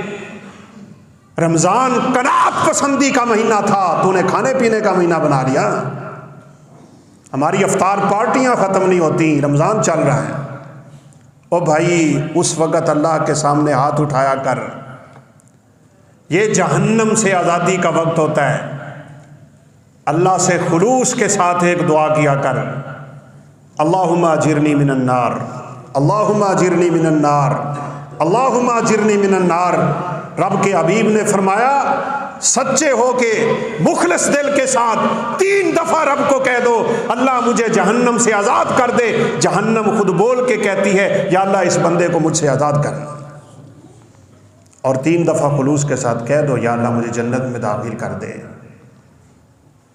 رمضان قناعت پسندی کا مہینہ تھا، تو نے کھانے پینے کا مہینہ بنا لیا۔ ہماری افطار پارٹیاں ختم نہیں ہوتی، رمضان چل رہا ہے۔ او بھائی اس وقت اللہ کے سامنے ہاتھ اٹھایا کر، یہ جہنم سے آزادی کا وقت ہوتا ہے۔ اللہ سے خلوص کے ساتھ ایک دعا کیا کر، اللہم اجرنی من النار، اللہم اجرنی من النار، اللہم اجرنی من النار۔ رب کے حبیب نے فرمایا سچے ہو کے مخلص دل کے ساتھ 3 دفعہ رب کو کہہ دو اللہ مجھے جہنم سے آزاد کر دے، جہنم خود بول کے کہتی ہے یا اللہ اس بندے کو مجھ سے آزاد کر، اور 3 دفعہ خلوص کے ساتھ کہہ دو یا اللہ مجھے جنت میں داخل کر دے،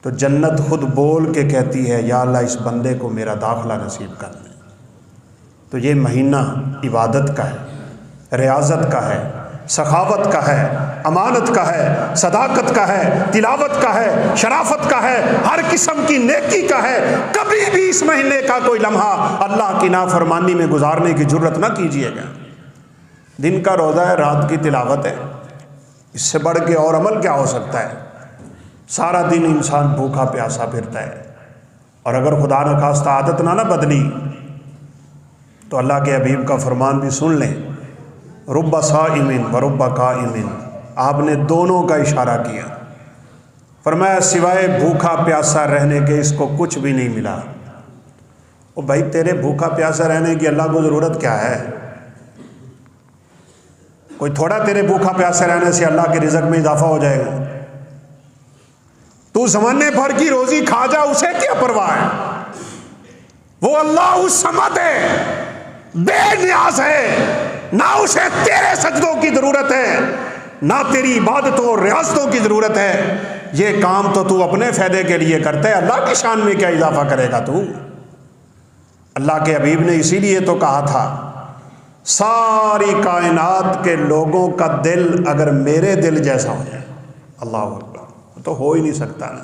تو جنت خود بول کے کہتی ہے یا اللہ اس بندے کو میرا داخلہ نصیب کر دے۔ تو یہ مہینہ عبادت کا ہے، ریاضت کا ہے، سخاوت کا ہے، امانت کا ہے، صداقت کا ہے، تلاوت کا ہے، شرافت کا ہے، ہر قسم کی نیکی کا ہے۔ کبھی بھی اس مہینے کا کوئی لمحہ اللہ کی نافرمانی میں گزارنے کی جرت نہ کیجیے گا۔ دن کا روزہ ہے، رات کی تلاوت ہے، اس سے بڑھ کے اور عمل کیا ہو سکتا ہے؟ سارا دن انسان بھوکا پیاسا پھرتا ہے، اور اگر خدا نخواستہ عادت نہ بدلی تو اللہ کے حبیب کا فرمان بھی سن لیں، رب صائم و رب قائم، آپ نے دونوں کا اشارہ کیا، فرمایا سوائے بھوکا پیاسا رہنے کے اس کو کچھ بھی نہیں ملا۔ او بھائی تیرے بھوکا پیاسا رہنے کی اللہ کو ضرورت کیا ہے؟ کوئی تھوڑا تیرے بھوکا پیاسا رہنے سے اللہ کے رزق میں اضافہ ہو جائے گا؟ تو زمانے بھر کی روزی کھا جا، اسے کیا پرواہ ہے؟ وہ اللہ الصمد ہے، بے نیاز ہے، نہ اسے تیرے سجدوں کی ضرورت ہے، نہ تیری عبادتوں اور ریاضتوں کی ضرورت ہے۔ یہ کام تو اپنے فائدے کے لیے کرتا ہے، اللہ کی شان میں کیا اضافہ کرے گا تو؟ اللہ کے حبیب نے اسی لیے تو کہا تھا ساری کائنات کے لوگوں کا دل اگر میرے دل جیسا ہو جائے، اللہ اکبر، تو ہو ہی نہیں سکتا نا۔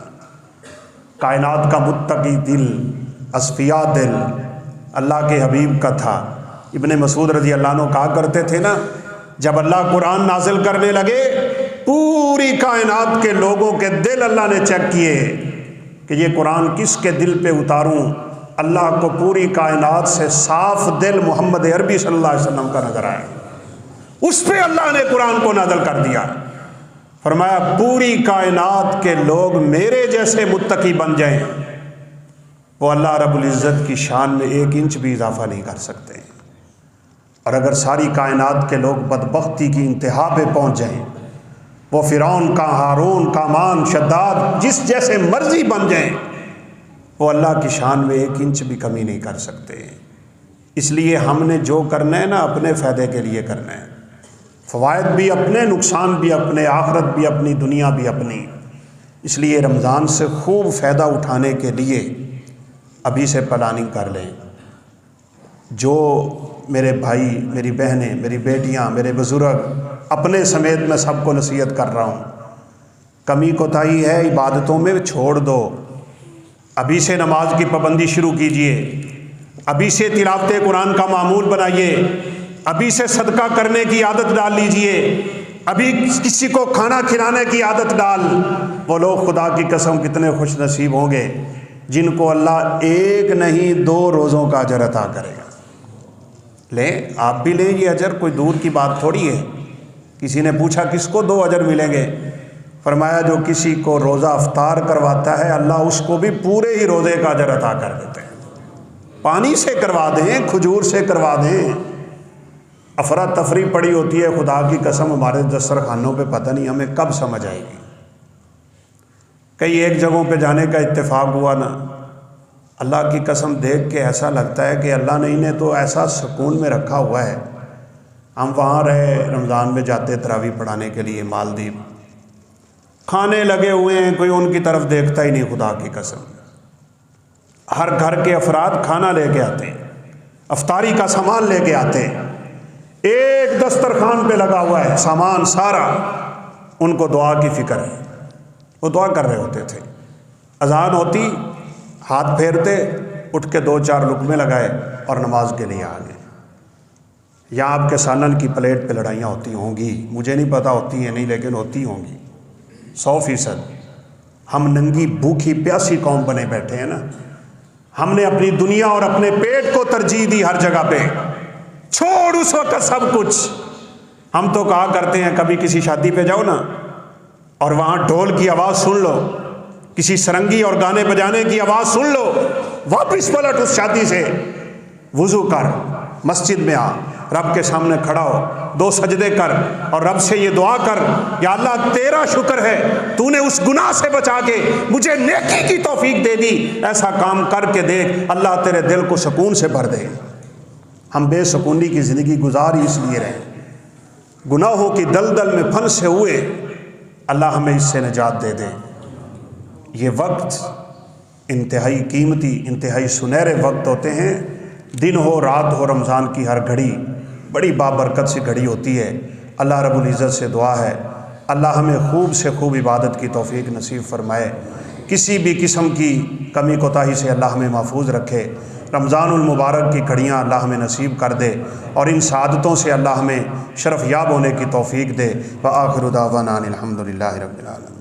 کائنات کا متقی دل، اصفیاء دل اللہ کے حبیب کا تھا۔ ابن مسعود رضی اللہ عنہ کہا کرتے تھے نا، جب اللہ قرآن نازل کرنے لگے پوری کائنات کے لوگوں کے دل اللہ نے چیک کیے کہ یہ قرآن کس کے دل پہ اتاروں۔ اللہ کو پوری کائنات سے صاف دل محمد عربی صلی اللہ علیہ وسلم کا نظر آیا، اس پہ اللہ نے قرآن کو نازل کر دیا۔ فرمایا پوری کائنات کے لوگ میرے جیسے متقی بن جائیں، وہ اللہ رب العزت کی شان میں 1 انچ بھی اضافہ نہیں کر سکتے۔ اور اگر ساری کائنات کے لوگ بدبختی کی انتہا پہ پہنچ جائیں، وہ فرعون کا، ہارون کا، مان، شداد جس جیسے مرضی بن جائیں، وہ اللہ کی شان میں 1 انچ بھی کمی نہیں کر سکتے۔ اس لیے ہم نے جو کرنا ہے نا اپنے فائدے کے لیے کرنا ہے، فوائد بھی اپنے، نقصان بھی اپنے، آخرت بھی اپنی، دنیا بھی اپنی۔ اس لیے رمضان سے خوب فائدہ اٹھانے کے لیے ابھی سے پلاننگ کر لیں۔ جو میرے بھائی، میری بہنیں، میری بیٹیاں، میرے بزرگ، اپنے سمیت میں سب کو نصیحت کر رہا ہوں، کمی کوتاہی ہے عبادتوں میں چھوڑ دو، ابھی سے نماز کی پابندی شروع کیجئے۔ ابھی سے تلاوت قرآن کا معمول بنائیے، ابھی سے صدقہ کرنے کی عادت ڈال لیجئے، ابھی کسی کو کھانا کھلانے کی عادت ڈال۔ وہ لوگ خدا کی قسم کتنے خوش نصیب ہوں گے جن کو اللہ ایک نہیں 2 روزوں کا اجر عطا کرے گا۔ لیں، آپ بھی لیں، یہ اجر کوئی دور کی بات تھوڑی ہے۔ کسی نے پوچھا کس کو 2 اجر ملیں گے؟ فرمایا جو کسی کو روزہ افطار کرواتا ہے اللہ اس کو بھی پورے ہی روزے کا اجر عطا کر دیتے ہیں۔ پانی سے کروا دیں، کھجور سے کروا دیں، افراتفری پڑی ہوتی ہے، خدا کی قسم ہمارے دسترخوانوں پہ پتہ نہیں ہمیں کب سمجھ آئے گی۔ کئی ایک جگہوں پہ جانے کا اتفاق ہوا نا، اللہ کی قسم دیکھ کے ایسا لگتا ہے کہ اللہ نے انہیں تو ایسا سکون میں رکھا ہوا ہے۔ ہم وہاں رہے، رمضان میں جاتے تراویح پڑھانے کے لیے مالدیپ، کھانے لگے ہوئے ہیں، کوئی ان کی طرف دیکھتا ہی نہیں، خدا کی قسم۔ ہر گھر کے افراد کھانا لے کے آتے، افطاری کا سامان لے کے آتے، ایک دسترخوان پہ لگا ہوا ہے سامان سارا، ان کو دعا کی فکر ہے، وہ دعا کر رہے ہوتے تھے۔ اذان ہوتی، ہاتھ پھیرتے، اٹھ کے 2-4 لقمے لگائے اور نماز کے لیے آ گئے۔ یہاں آپ کے سالن کی پلیٹ پہ لڑائیاں ہوتی ہوں گی، مجھے نہیں پتا ہوتی ہیں نہیں، لیکن ہوتی ہوں گی 100%۔ ہم ننگی بھوکی پیاسی قوم بنے بیٹھے ہیں نا، ہم نے اپنی دنیا اور اپنے پیٹ کو ترجیح دی ہر جگہ پہ، چھوڑ اس وقت سب کچھ۔ ہم تو کہا کرتے ہیں کبھی کسی شادی پہ جاؤ نا اور وہاں ڈھول کی آواز سن لو، کسی سرنگی اور گانے بجانے کی آواز سن لو، واپس پلٹ اس شادی سے، وضو کر، مسجد میں آ، رب کے سامنے کھڑا ہو، 2 سجدے کر اور رب سے یہ دعا کر، یا اللہ تیرا شکر ہے تو نے اس گناہ سے بچا کے مجھے نیکی کی توفیق دے دی، ایسا کام کر کے دیکھ، اللہ تیرے دل کو سکون سے بھر دے۔ ہم بے سکونی کی زندگی گزار ہی اس لیے رہے، گناہوں کی دلدل میں پھنسے ہوئے، اللہ ہمیں اس سے نجات دے دے۔ یہ وقت انتہائی قیمتی، انتہائی سنہرے وقت ہوتے ہیں، دن ہو رات ہو، رمضان کی ہر گھڑی بڑی بابرکت سی گھڑی ہوتی ہے۔ اللہ رب العزت سے دعا ہے اللہ ہمیں خوب سے خوب عبادت کی توفیق نصیب فرمائے، کسی بھی قسم کی کمی کوتاہی سے اللہ ہمیں محفوظ رکھے، رمضان المبارک کی گھڑیاں اللہ ہمیں نصیب کر دے اور ان سعادتوں سے اللہ ہمیں شرف یاب ہونے کی توفیق دے۔ وآخر دعوانا الحمدللہ رب العالمین۔